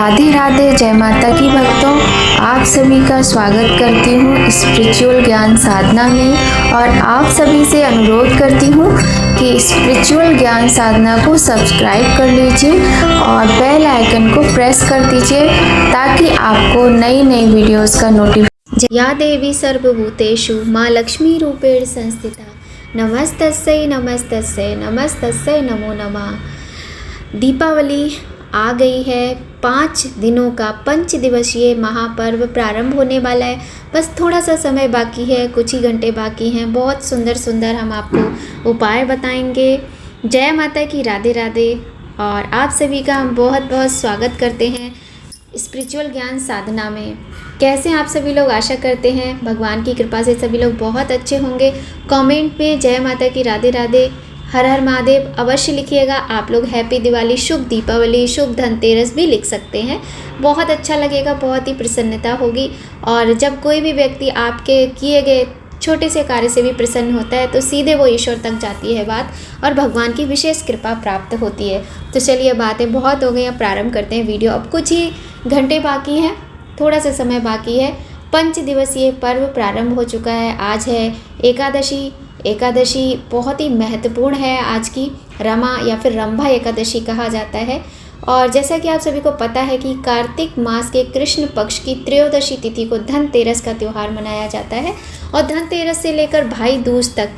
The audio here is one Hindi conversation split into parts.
राधे राधे, जय माता की भक्तों। आप सभी का स्वागत करती हूँ स्पिरिचुअल ज्ञान साधना में और आप सभी से अनुरोध करती हूँ कि स्पिरिचुअल ज्ञान साधना को सब्सक्राइब कर लीजिए और बेल आइकन को प्रेस कर दीजिए ताकि आपको नई नई वीडियोस का नोटिफिकेशन। या देवी सर्वभूतेषु माँ लक्ष्मी रूपेण संस्थिता नमस्तस्यै नमस्तस्यै नमस्तस्यै नमो नमः। दीपावली आ गई है। 5 दिनों का 5 दिवसीय महापर्व प्रारंभ होने वाला है। बस थोड़ा सा समय बाकी है, कुछ ही घंटे बाकी हैं। बहुत सुंदर सुंदर हम आपको उपाय बताएंगे। जय माता की, राधे राधे। और आप सभी का हम बहुत बहुत स्वागत करते हैं स्पिरिचुअल ज्ञान साधना में। कैसे आप सभी लोग? आशा करते हैं भगवान की कृपा से सभी लोग बहुत अच्छे होंगे। कमेंट में जय माता की, राधे राधे, हर हर महादेव अवश्य लिखिएगा। आप लोग हैप्पी दिवाली, शुभ दीपावली, शुभ धनतेरस भी लिख सकते हैं। बहुत अच्छा लगेगा, बहुत ही प्रसन्नता होगी। और जब कोई भी व्यक्ति आपके किए गए छोटे से कार्य से भी प्रसन्न होता है तो सीधे वो ईश्वर तक जाती है बात और भगवान की विशेष कृपा प्राप्त होती है। तो चलिए, बातें बहुत हो गई, अब प्रारंभ करते हैं वीडियो। अब कुछ ही घंटे बाकी हैं, थोड़ा सा समय बाकी है। 5 दिवसीय पर्व प्रारंभ हो चुका है। आज है एकादशी। एकादशी बहुत ही महत्वपूर्ण है। आज की रमा या फिर रंभा एकादशी कहा जाता है। और जैसा कि आप सभी को पता है कि कार्तिक मास के कृष्ण पक्ष की त्रयोदशी तिथि को धनतेरस का त्यौहार मनाया जाता है। और धनतेरस से लेकर भाई दूज तक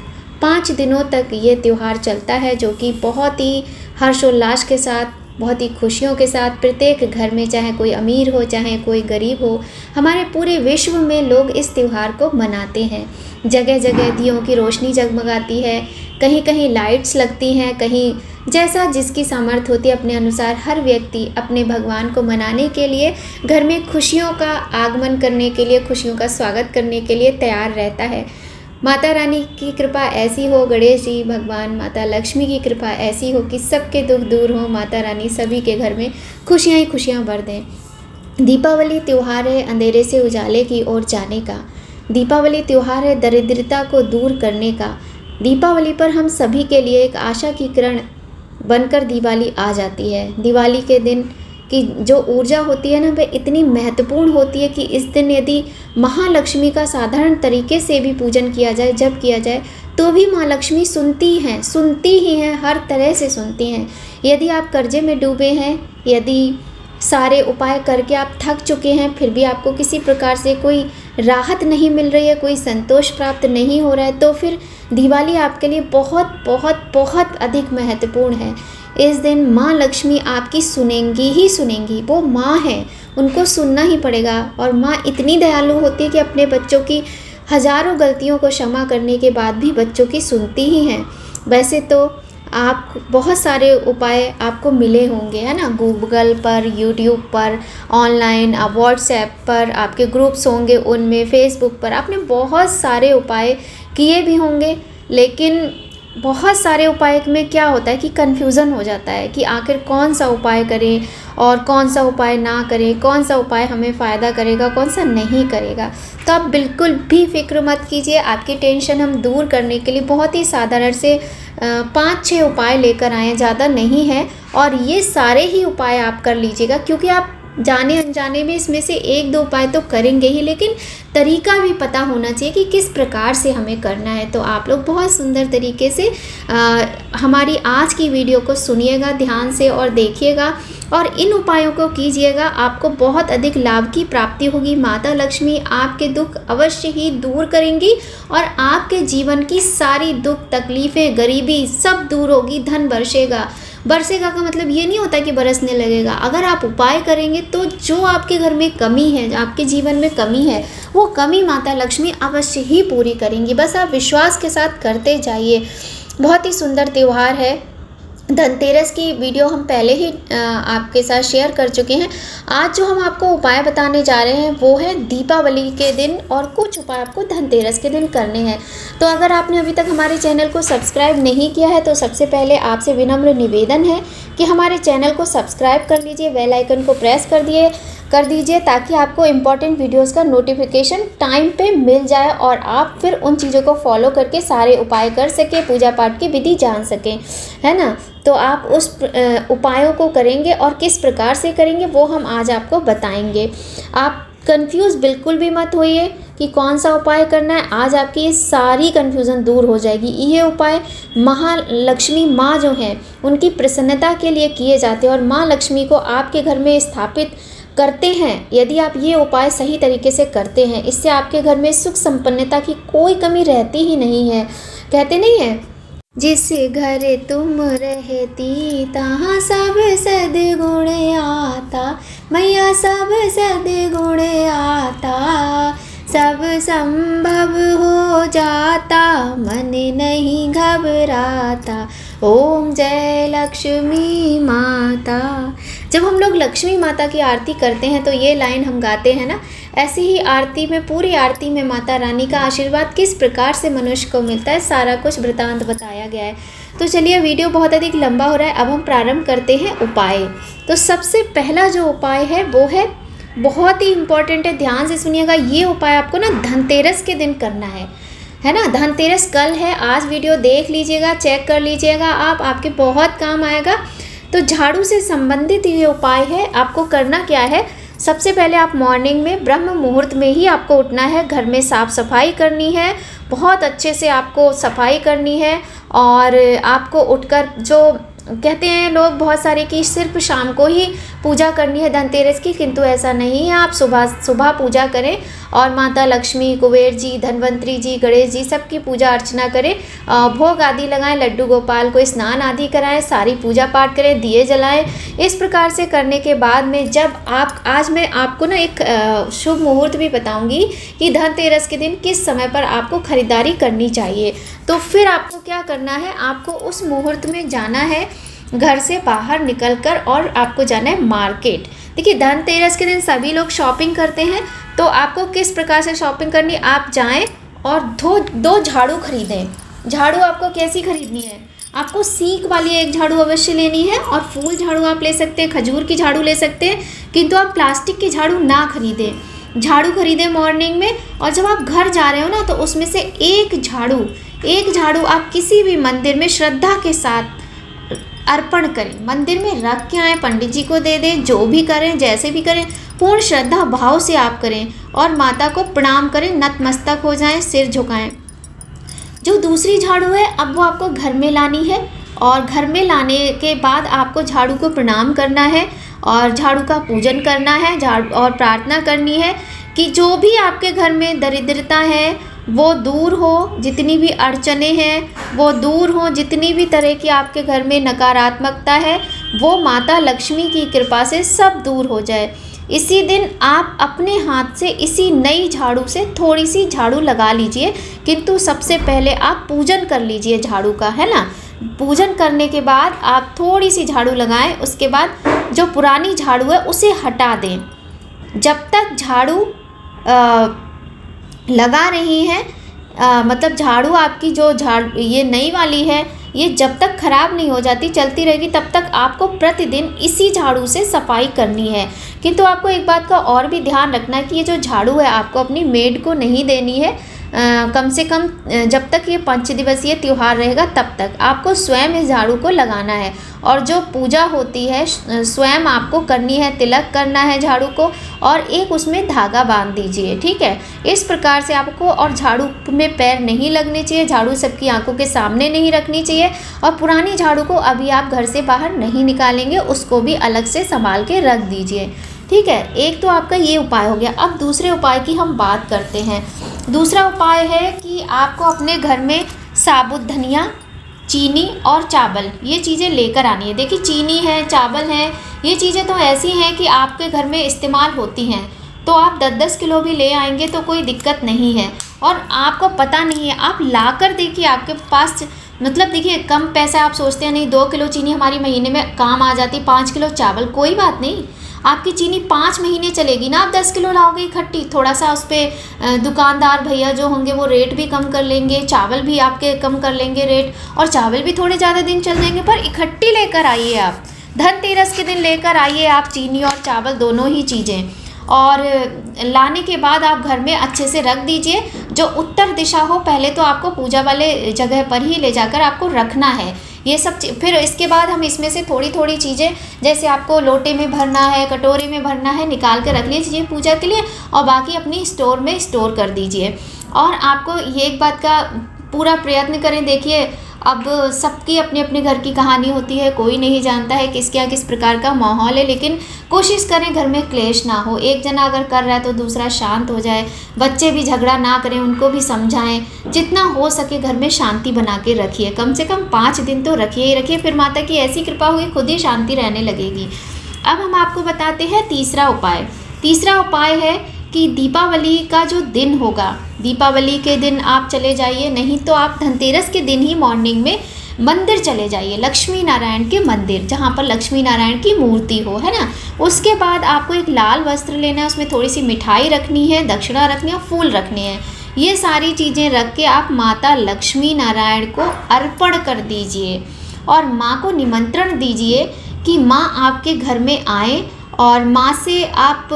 5 दिनों तक ये त्यौहार चलता है, जो कि बहुत ही हर्षोल्लास के साथ, बहुत ही खुशियों के साथ प्रत्येक घर में, चाहे कोई अमीर हो चाहे कोई गरीब हो, हमारे पूरे विश्व में लोग इस त्यौहार को मनाते हैं। जगह जगह दियों की रोशनी जगमगाती है, कहीं कहीं लाइट्स लगती हैं, कहीं जैसा जिसकी सामर्थ्य होती है अपने अनुसार हर व्यक्ति अपने भगवान को मनाने के लिए, घर में खुशियों का आगमन करने के लिए, खुशियों का स्वागत करने के लिए तैयार रहता है। माता रानी की कृपा ऐसी हो, गणेश जी भगवान, माता लक्ष्मी की कृपा ऐसी हो कि सबके दुख दूर हो। माता रानी सभी के घर में खुशियाँ ही खुशियाँ भर दें। दीपावली त्यौहार है अंधेरे से उजाले की ओर जाने का। दीपावली त्यौहार है दरिद्रता को दूर करने का। दीपावली पर हम सभी के लिए एक आशा की किरण बनकर दिवाली आ जाती है। दिवाली के दिन की जो ऊर्जा होती है ना, वह इतनी महत्वपूर्ण होती है कि इस दिन यदि महालक्ष्मी का साधारण तरीके से भी पूजन किया जाए, जब किया जाए, तो भी माँ लक्ष्मी सुनती ही हैं, हर तरह से सुनती हैं। यदि आप कर्जे में डूबे हैं, यदि सारे उपाय करके आप थक चुके हैं, फिर भी आपको किसी प्रकार से कोई राहत नहीं मिल रही है, कोई संतोष प्राप्त नहीं हो रहा है, तो फिर दिवाली आपके लिए बहुत बहुत बहुत अधिक महत्वपूर्ण है। इस दिन माँ लक्ष्मी आपकी सुनेंगी ही सुनेंगी। वो माँ है, उनको सुनना ही पड़ेगा। और माँ इतनी दयालु होती है कि अपने बच्चों की हजारों गलतियों को क्षमा करने के बाद भी बच्चों की सुनती ही हैं। वैसे तो आप बहुत सारे उपाय आपको मिले होंगे, है ना, गूगल पर, यूट्यूब पर, ऑनलाइन, व्हाट्सएप पर आपके ग्रुप्स होंगे, उनमें फेसबुक पर आपने बहुत सारे उपाय किए भी होंगे। लेकिन बहुत सारे उपाय में क्या होता है कि कन्फ्यूज़न हो जाता है कि आखिर कौन सा उपाय करें और कौन सा उपाय ना करें, कौन सा उपाय हमें फ़ायदा करेगा, कौन सा नहीं करेगा। तो आप बिल्कुल भी फिक्र मत कीजिए। आपकी टेंशन हम दूर करने के लिए बहुत ही साधारण से 5-6 उपाय लेकर आए हैं, ज़्यादा नहीं है। और ये सारे ही उपाय आप कर लीजिएगा, क्योंकि आप जाने अनजाने में इसमें से 1-2 उपाय तो करेंगे ही, लेकिन तरीका भी पता होना चाहिए कि किस प्रकार से हमें करना है। तो आप लोग बहुत सुंदर तरीके से हमारी आज की वीडियो को सुनिएगा ध्यान से और देखिएगा और इन उपायों को कीजिएगा। आपको बहुत अधिक लाभ की प्राप्ति होगी। माता लक्ष्मी आपके दुख अवश्य ही दूर करेंगी और आपके जीवन की सारी दुख, तकलीफ़ें, गरीबी सब दूर होगी। धन बरसेगा। बरसेगा का मतलब ये नहीं होता कि बरसने लगेगा। अगर आप उपाय करेंगे तो जो आपके घर में कमी है, आपके जीवन में कमी है, वो कमी माता लक्ष्मी अवश्य ही पूरी करेंगी। बस आप विश्वास के साथ करते जाइए। बहुत ही सुंदर त्यौहार है। धनतेरस की वीडियो हम पहले ही आपके साथ शेयर कर चुके हैं। आज जो हम आपको उपाय बताने जा रहे हैं वो है दीपावली के दिन, और कुछ उपाय आपको धनतेरस के दिन करने हैं। तो अगर आपने अभी तक हमारे चैनल को सब्सक्राइब नहीं किया है तो सबसे पहले आपसे विनम्र निवेदन है कि हमारे चैनल को सब्सक्राइब कर लीजिए, बेल आइकन को प्रेस कर दिए कर दीजिए ताकि आपको इम्पॉर्टेंट वीडियोस का नोटिफिकेशन टाइम पे मिल जाए और आप फिर उन चीज़ों को फॉलो करके सारे उपाय कर सकें, पूजा पाठ की विधि जान सकें, है ना। तो आप उस उपायों को करेंगे और किस प्रकार से करेंगे वो हम आज आपको बताएंगे। आप कंफ्यूज बिल्कुल भी मत होइए कि कौन सा उपाय करना है। आज आपकी ये सारी कन्फ्यूज़न दूर हो जाएगी। ये उपाय महालक्ष्मी माँ जो हैं उनकी प्रसन्नता के लिए किए जाते हैं और माँ लक्ष्मी को आपके घर में स्थापित करते हैं। यदि आप ये उपाय सही तरीके से करते हैं, इससे आपके घर में सुख संपन्नता की कोई कमी रहती ही नहीं है। कहते नहीं है, जिस घर तुम रहती तहाँ सब सद्गुण आता, मैया सब सद्गुण आता, सब संभव हो जाता, मन नहीं घबराता, ओम जय लक्ष्मी माता। जब हम लोग लक्ष्मी माता की आरती करते हैं तो ये लाइन हम गाते हैं ना। ऐसी ही आरती में, पूरी आरती में माता रानी का आशीर्वाद किस प्रकार से मनुष्य को मिलता है, सारा कुछ वृतांत बताया गया है। तो चलिए, वीडियो बहुत अधिक लंबा हो रहा है, अब हम प्रारंभ करते हैं उपाय। तो सबसे पहला जो उपाय है वो है, बहुत ही इम्पॉर्टेंट है, ध्यान से सुनिएगा। ये उपाय आपको ना धनतेरस के दिन करना है ना। धनतेरस कल है, आज वीडियो देख लीजिएगा, चेक कर लीजिएगा आप, आपके बहुत काम आएगा। तो झाड़ू से संबंधित ये उपाय है। आपको करना क्या है, सबसे पहले आप मॉर्निंग में ब्रह्म मुहूर्त में ही आपको उठना है, घर में साफ़ सफाई करनी है, बहुत अच्छे से आपको सफाई करनी है। और आपको उठकर, जो कहते हैं लोग बहुत सारे कि सिर्फ शाम को ही पूजा करनी है धनतेरस की, किंतु ऐसा नहीं है। आप सुबह पूजा करें और माता लक्ष्मी, कुबेर जी, धनवंतरी जी, गणेश जी सबकी पूजा अर्चना करें, भोग आदि लगाएं, लड्डू गोपाल को स्नान आदि कराएं, सारी पूजा पाठ करें, दिए जलाएं। इस प्रकार से करने के बाद में जब आप, आज मैं आपको ना एक शुभ मुहूर्त भी बताऊंगी कि धनतेरस के दिन किस समय पर आपको खरीदारी करनी चाहिए। तो फिर आपको क्या करना है, आपको उस मुहूर्त में जाना है घर से बाहर निकलकर, और आपको जाना है मार्केट। देखिए, धनतेरस के दिन सभी लोग शॉपिंग करते हैं, तो आपको किस प्रकार से शॉपिंग करनी, आप जाएं और दो झाड़ू खरीदें। झाड़ू आपको कैसी खरीदनी है, आपको सीक वाली एक झाड़ू अवश्य लेनी है, और फूल झाड़ू आप ले सकते हैं, खजूर की झाड़ू ले सकते हैं, किंतु आप प्लास्टिक की झाड़ू ना खरीदें। झाड़ू खरीदें मॉर्निंग में, और जब आप घर जा रहे हो ना, तो उसमें से एक झाड़ू आप किसी भी मंदिर में श्रद्धा के साथ अर्पण करें, मंदिर में रख के आएँ, पंडित जी को दे दें, जो भी करें, जैसे भी करें, पूर्ण श्रद्धा भाव से आप करें और माता को प्रणाम करें, नतमस्तक हो जाएं, सिर झुकाएं। जो दूसरी झाड़ू है, अब वो आपको घर में लानी है, और घर में लाने के बाद आपको झाड़ू को प्रणाम करना है और झाड़ू का पूजन करना है, झाड़ू और प्रार्थना करनी है कि जो भी आपके घर में दरिद्रता है वो दूर हो, जितनी भी अड़चने हैं वो दूर हो, जितनी भी तरह की आपके घर में नकारात्मकता है वो माता लक्ष्मी की कृपा से सब दूर हो जाए। इसी दिन आप अपने हाथ से इसी नई झाड़ू से थोड़ी सी झाड़ू लगा लीजिए, किंतु सबसे पहले आप पूजन कर लीजिए झाड़ू का, है ना। पूजन करने के बाद आप थोड़ी सी झाड़ू लगाएं, उसके बाद जो पुरानी झाड़ू है उसे हटा दें। जब तक झाड़ू लगा रही हैं, मतलब झाड़ू आपकी जो ये नई वाली है, ये जब तक ख़राब नहीं हो जाती, चलती रहेगी, तब तक आपको प्रतिदिन इसी झाड़ू से सफाई करनी है। किंतु आपको एक बात का और भी ध्यान रखना है कि ये जो झाड़ू है आपको अपनी मेड को नहीं देनी है। कम से कम जब तक ये 5 दिवसीय त्यौहार रहेगा तब तक आपको स्वयं इस झाड़ू को लगाना है, और जो पूजा होती है स्वयं आपको करनी है, तिलक करना है झाड़ू को, और एक उसमें धागा बांध दीजिए, ठीक है। इस प्रकार से आपको, और झाड़ू में पैर नहीं लगने चाहिए, झाड़ू सबकी आंखों के सामने नहीं रखनी चाहिए, और पुरानी झाड़ू को अभी आप घर से बाहर नहीं निकालेंगे, उसको भी अलग से संभाल के रख दीजिए, ठीक है। एक तो आपका ये उपाय हो गया। अब दूसरे उपाय की हम बात करते हैं। दूसरा उपाय है कि आपको अपने घर में साबुत धनिया, चीनी और चावल, ये चीज़ें लेकर आनी है। देखिए, चीनी है, चावल है, ये चीज़ें तो ऐसी हैं कि आपके घर में इस्तेमाल होती हैं, तो आप 10-10 किलो भी ले आएंगे तो कोई दिक्कत नहीं है। और आपको पता नहीं है, आप लाकर देखिए, आपके पास, मतलब देखिए, कम पैसा आप सोचते हैं नहीं 2 किलो चीनी हमारी महीने में काम आ जाती, 5 किलो चावल, कोई बात नहीं, आपकी चीनी 5 महीने चलेगी ना। आप 10 किलो लाओगे इकट्ठी, थोड़ा सा उस पर दुकानदार भैया जो होंगे वो रेट भी कम कर लेंगे, चावल भी आपके कम कर लेंगे रेट, और चावल भी थोड़े ज़्यादा दिन चल जाएंगे, पर इकट्ठी लेकर आइए आप, धनतेरस के दिन लेकर आइए आप चीनी और चावल दोनों ही चीज़ें, और लाने के बाद आप घर में अच्छे से रख दीजिए। जो उत्तर दिशा हो, पहले तो आपको पूजा वाले जगह पर ही ले जाकर आपको रखना है ये सब। फिर इसके बाद हम इसमें से थोड़ी थोड़ी चीज़ें, जैसे आपको लोटे में भरना है, कटोरे में भरना है, निकाल कर रख लीजिए पूजा के लिए, और बाकी अपनी स्टोर में स्टोर कर दीजिए। और आपको ये एक बात का पूरा प्रयत्न करें। देखिए, अब सबकी अपनी अपने घर की कहानी होती है, कोई नहीं जानता है किस क्या किस प्रकार का माहौल है, लेकिन कोशिश करें घर में क्लेश ना हो। एक जना अगर कर रहा है तो दूसरा शांत हो जाए, बच्चे भी झगड़ा ना करें, उनको भी समझाएं। जितना हो सके घर में शांति बना के रखिए, कम से कम 5 दिन तो रखिए ही रखिए। फिर माता की ऐसी कृपा हुई, खुद ही शांति रहने लगेगी। अब हम आपको बताते हैं तीसरा उपाय। तीसरा उपाय है कि दीपावली का जो दिन होगा, दीपावली के दिन आप चले जाइए, नहीं तो आप धनतेरस के दिन ही मॉर्निंग में मंदिर चले जाइए, लक्ष्मी नारायण के मंदिर, जहाँ पर लक्ष्मी नारायण की मूर्ति हो, है ना। उसके बाद आपको एक लाल वस्त्र लेना है, उसमें थोड़ी सी मिठाई रखनी है, दक्षिणा रखनी है, फूल रखने हैं। ये सारी चीज़ें रख के आप माता लक्ष्मी नारायण को अर्पण कर दीजिए और माँ को निमंत्रण दीजिए कि माँ आपके घर में आए, और माँ से आप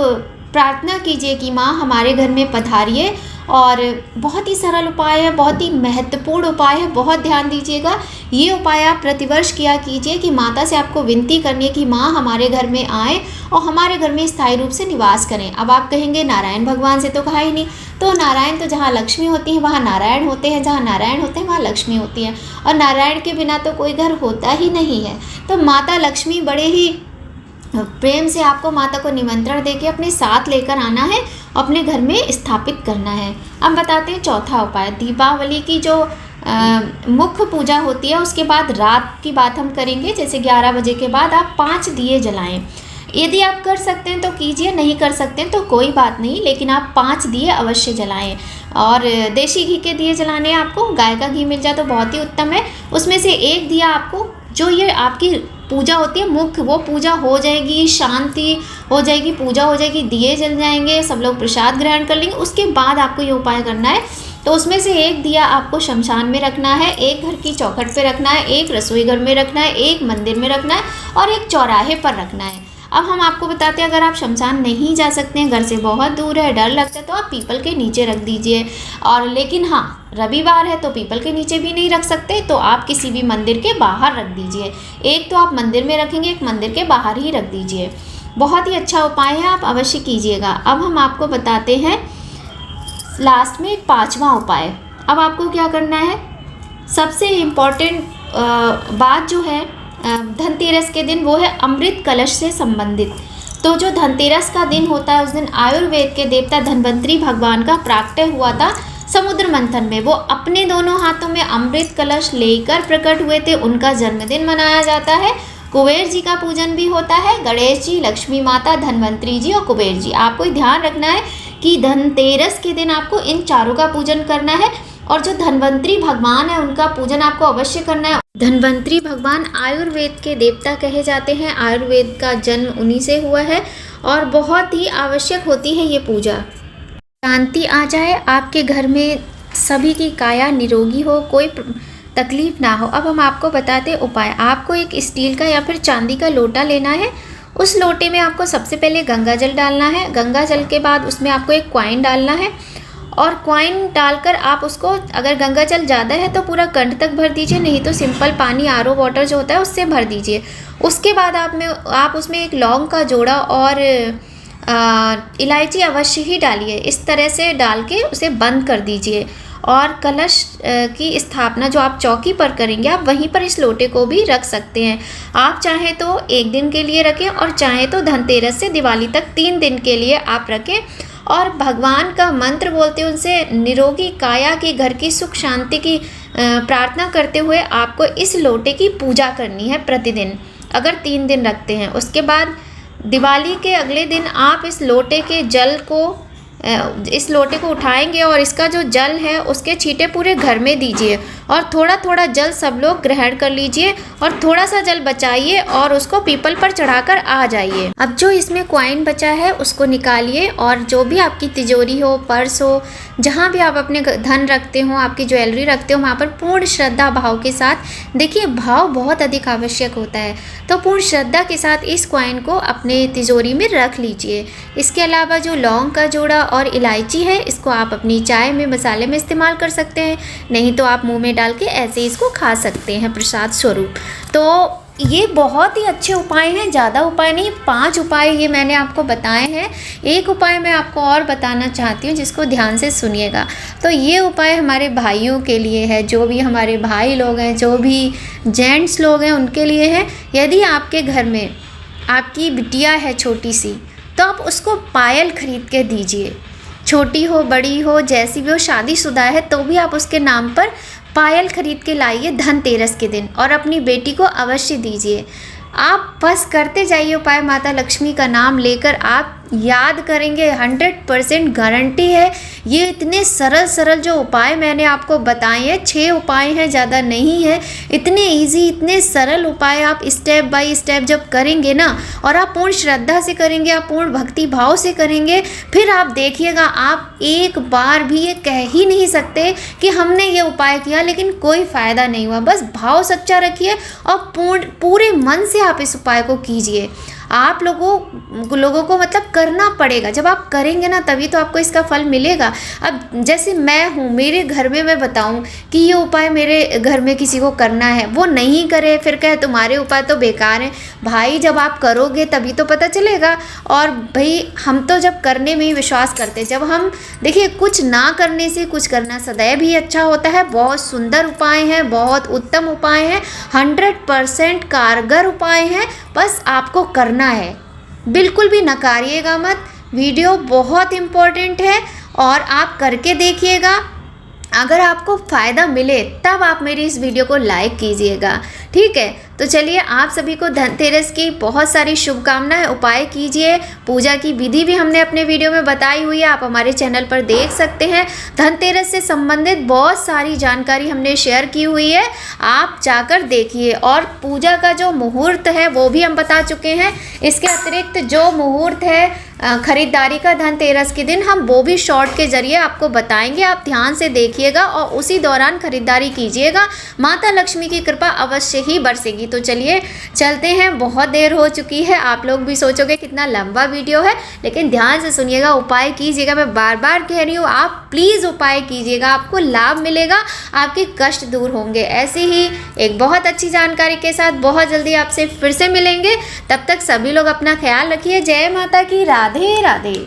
प्रार्थना कीजिए कि माँ हमारे घर में पधारिए। और बहुत ही सरल उपाय है, बहुत ही महत्वपूर्ण उपाय है, बहुत ध्यान दीजिएगा। ये उपाय आप प्रतिवर्ष किया कीजिए कि माता से आपको विनती करनी है कि माँ हमारे घर में आए और हमारे घर में स्थायी रूप से निवास करें। अब आप कहेंगे नारायण भगवान से तो कहा ही नहीं, तो नारायण तो जहाँ लक्ष्मी होती है वहाँ नारायण होते हैं, जहाँ नारायण होते हैं वहाँ लक्ष्मी होती है, और नारायण के बिना तो कोई घर होता ही नहीं है। तो माता लक्ष्मी बड़े ही प्रेम से आपको माता को निमंत्रण देके अपने साथ लेकर आना है, अपने घर में स्थापित करना है। अब बताते हैं चौथा उपाय। दीपावली की जो मुख्य पूजा होती है, उसके बाद रात की बात हम करेंगे। जैसे 11 बजे के बाद आप 5 दिए जलाएं। यदि आप कर सकते हैं तो कीजिए, नहीं कर सकते हैं तो कोई बात नहीं, लेकिन आप 5 दिए अवश्य जलाएं। और देसी घी के दिए जलाने हैं आपको, गाय का घी मिल जाए तो बहुत ही उत्तम है। उसमें से एक दिया आपको, जो ये आपकी पूजा होती है मुख्य, वो पूजा हो जाएगी, शांति हो जाएगी, पूजा हो जाएगी, दिए जल जाएंगे, सब लोग प्रसाद ग्रहण कर लेंगे। उसके बाद आपको ये उपाय करना है। तो उसमें से एक दिया आपको शमशान में रखना है, एक घर की चौखट पे रखना है, एक रसोई घर में रखना है, एक मंदिर में रखना है, और एक चौराहे पर रखना है। अब हम आपको बताते हैं, अगर आप शमशान नहीं जा सकते हैं, घर से बहुत दूर है, डर लगता है, तो आप पीपल के नीचे रख दीजिए। और लेकिन हाँ, रविवार है तो पीपल के नीचे भी नहीं रख सकते, तो आप किसी भी मंदिर के बाहर रख दीजिए। एक तो आप मंदिर में रखेंगे, एक मंदिर के बाहर ही रख दीजिए। बहुत ही अच्छा उपाय है, आप अवश्य कीजिएगा। अब हम आपको बताते हैं लास्ट में 5वां उपाय। अब आपको क्या करना है, सबसे इम्पॉर्टेंट बात जो है धनतेरस के दिन, वो है अमृत कलश से संबंधित। तो जो धनतेरस का दिन होता है, उस दिन आयुर्वेद के देवता धन्वंतरी भगवान का प्राकट्य हुआ था समुद्र मंथन में। वो अपने दोनों हाथों में अमृत कलश लेकर प्रकट हुए थे, उनका जन्मदिन मनाया जाता है। कुबेर जी का पूजन भी होता है, गणेश जी, लक्ष्मी माता, धन्वंतरी जी और कुबेर जी। आपको ध्यान रखना है कि धनतेरस के दिन आपको इन चारों का पूजन करना है, और जो धन्वंतरी भगवान है उनका पूजन आपको अवश्य करना है। धन्वंतरी भगवान आयुर्वेद के देवता कहे जाते हैं, आयुर्वेद का जन्म उन्हीं से हुआ है, और बहुत ही आवश्यक होती है ये पूजा। शांति आ जाए आपके घर में, सभी की काया निरोगी हो, कोई तकलीफ ना हो। अब हम आपको बताते उपाय। आपको एक स्टील का या फिर चांदी का लोटा लेना है। उस लोटे में आपको सबसे पहले गंगा जल डालना है। गंगा जल के बाद उसमें आपको एक कॉइन डालना है, और कॉइन डालकर आप उसको, अगर गंगा जल ज़्यादा है तो पूरा कंठ तक भर दीजिए, नहीं तो सिंपल पानी आरओ वाटर जो होता है उससे भर दीजिए। उसके बाद आप उसमें एक लौंग का जोड़ा और इलायची अवश्य ही डालिए। इस तरह से डाल के उसे बंद कर दीजिए, और कलश की स्थापना जो आप चौकी पर करेंगे, आप वहीं पर इस लोटे को भी रख सकते हैं। आप चाहें तो 1 दिन के लिए रखें, और चाहें तो धनतेरस से दिवाली तक 3 दिन के लिए आप रखें, और भगवान का मंत्र बोलते हुए उनसे निरोगी काया की, घर की सुख शांति की प्रार्थना करते हुए आपको इस लोटे की पूजा करनी है प्रतिदिन, अगर 3 दिन रखते हैं। उसके बाद दिवाली के अगले दिन आप इस लोटे के जल को इस लोटे को उठाएंगे और इसका जो जल है उसके छींटे पूरे घर में दीजिए और थोड़ा थोड़ा जल सब लोग ग्रहण कर लीजिए और थोड़ा सा जल बचाइए और उसको पीपल पर चढ़ाकर आ जाइए। अब जो इसमें कॉइन बचा है उसको निकालिए और जो भी आपकी तिजोरी हो, पर्स हो, जहाँ भी आप अपने धन रखते हो, आपकी ज्वेलरी रखते हो, वहाँ पर पूर्ण श्रद्धा भाव के साथ, देखिए भाव बहुत अधिक आवश्यक होता है, तो पूर्ण श्रद्धा के साथ इस कॉइन को अपने तिजोरी में रख लीजिए। इसके अलावा जो लौंग का जोड़ा और इलायची है इसको आप अपनी चाय में, मसाले में इस्तेमाल कर सकते हैं, नहीं तो आप मुंह में डाल के ऐसे इसको खा सकते हैं प्रसाद स्वरूप। तो ये बहुत ही अच्छे उपाय हैं, ज़्यादा उपाय नहीं, 5 उपाय ये मैंने आपको बताए हैं। एक उपाय मैं आपको और बताना चाहती हूँ जिसको ध्यान से सुनिएगा। तो ये उपाय हमारे भाइयों के लिए है, जो भी हमारे भाई लोग हैं, जो भी जेंट्स लोग हैं उनके लिए है। यदि आपके घर में आपकी बिटिया है छोटी सी, तो आप उसको पायल खरीद के दीजिए, छोटी हो बड़ी हो जैसी भी हो, शादीशुदा है तो भी आप उसके नाम पर पायल खरीद के लाइए धनतेरस के दिन और अपनी बेटी को अवश्य दीजिए। आप बस करते जाइए उपाय, माता लक्ष्मी का नाम लेकर आप याद करेंगे, 100% गारंटी है। ये इतने सरल सरल जो उपाय मैंने आपको बताए हैं, 6 उपाय हैं, ज़्यादा नहीं है, इतने इजी, इतने सरल उपाय आप स्टेप बाय स्टेप जब करेंगे ना, और आप पूर्ण श्रद्धा से करेंगे, आप पूर्ण भक्ति भाव से करेंगे, फिर आप देखिएगा आप एक बार भी ये कह ही नहीं सकते कि हमने ये उपाय किया लेकिन कोई फ़ायदा नहीं हुआ। बस भाव सच्चा रखिए और पूरे मन से आप इस उपाय को कीजिए। आप लोगों को मतलब करना पड़ेगा, जब आप करेंगे ना तभी तो आपको इसका फल मिलेगा। अब जैसे मैं हूँ, मेरे घर में मैं बताऊँ कि ये उपाय मेरे घर में किसी को करना है, वो नहीं करे फिर कहे तुम्हारे उपाय तो बेकार हैं। भाई जब आप करोगे तभी तो पता चलेगा। और भाई हम तो जब करने में ही विश्वास करते, जब हम देखिए कुछ ना करने से कुछ करना सदैव ही अच्छा होता है। बहुत सुंदर उपाय हैं, बहुत उत्तम उपाय हैं, 100% कारगर उपाय हैं, बस आपको करना है। बिल्कुल भी नकारिएगा मत, वीडियो बहुत इम्पोर्टेंट है और आप करके देखिएगा। अगर आपको फ़ायदा मिले तब आप मेरी इस वीडियो को लाइक कीजिएगा, ठीक है। तो चलिए आप सभी को धनतेरस की बहुत सारी शुभकामनाएं। उपाय कीजिए, पूजा की विधि भी हमने अपने वीडियो में बताई हुई है, आप हमारे चैनल पर देख सकते हैं। धनतेरस से संबंधित बहुत सारी जानकारी हमने शेयर की हुई है, आप जाकर देखिए। और पूजा का जो मुहूर्त है वो भी हम बता चुके हैं। इसके अतिरिक्त जो मुहूर्त है खरीदारी का धनतेरस के दिन, हम वो भी शॉर्ट के जरिए आपको बताएंगे। आप ध्यान से देखिएगा और उसी दौरान खरीदारी कीजिएगा, माता लक्ष्मी की कृपा अवश्य ही बरसेगी। तो चलिए चलते हैं, बहुत देर हो चुकी है। आप लोग भी सोचोगे कितना लंबा वीडियो है, लेकिन ध्यान से सुनिएगा, उपाय कीजिएगा। मैं बार बार कह रही हूँ, आप प्लीज़ उपाय कीजिएगा, आपको लाभ मिलेगा, आपके कष्ट दूर होंगे। ऐसे ही एक बहुत अच्छी जानकारी के साथ बहुत जल्दी आपसे फिर से मिलेंगे। तब तक सभी लोग अपना ख्याल रखिए। जय माता की, राधे राधे।